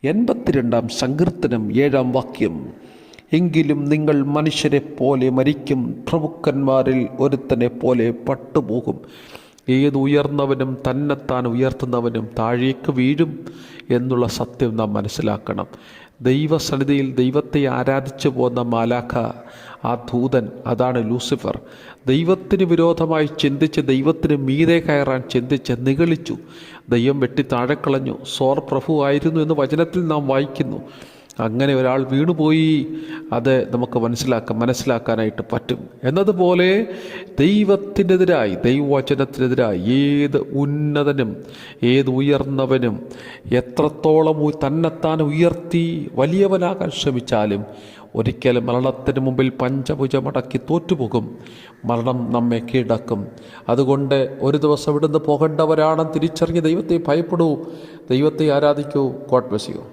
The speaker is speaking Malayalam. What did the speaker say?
82 സങ്കീർത്തനം 7 വാക്യം. എങ്കിലും നിങ്ങൾ മനുഷ്യരെ പോലെ മരിക്കും, പ്രഭുക്കന്മാരിൽ ഒരുത്തനെ പോലെ പട്ടുപോകും. ഏത് ഉയർന്നവനും തന്നെത്താൻ ഉയർത്തുന്നവനും താഴേക്ക് വീഴും എന്നുള്ള സത്യം നാം മനസ്സിലാക്കണം. ദൈവസന്നിധിയിൽ ദൈവത്തെ ആരാധിച്ചു പോന്ന മാലാഖ, ആ ദൂതൻ, അതാണ് ലൂസിഫർ. ദൈവത്തിന് വിരോധമായി ചിന്തിച്ച് ദൈവത്തിന് മീതെ കയറാൻ ചിന്തിച്ച് നിഗളിച്ചു. ദൈവം വെട്ടി താഴെക്കളഞ്ഞു. സോർ പ്രഭു ആയിരുന്നു എന്ന് വചനത്തിൽ നാം വായിക്കുന്നു. അങ്ങനെ ഒരാൾ വീണുപോയി. അത് നമുക്ക് മനസ്സിലാക്കാനായിട്ട് പറ്റും. എന്നതുപോലെ ദൈവത്തിനെതിരായി, ദൈവവചനത്തിനെതിരായി ഏത് ഉന്നതനും ഏത് ഉയർന്നവനും എത്രത്തോളം തന്നെത്താൻ ഉയർത്തി വലിയവനാകാൻ ശ്രമിച്ചാലും ഒരിക്കലും മരണത്തിന് മുമ്പിൽ പഞ്ചഭുജമടക്കി തോറ്റുപോകും. മരണം നമ്മെ കീഴടക്കും. അതുകൊണ്ട് ഒരു ദിവസം ഇവിടുന്ന് പോകേണ്ടവരാണെന്ന് തിരിച്ചറിഞ്ഞ് ദൈവത്തെ ഭയപ്പെടൂ, ദൈവത്തെ ആരാധിക്കൂ. God bless you.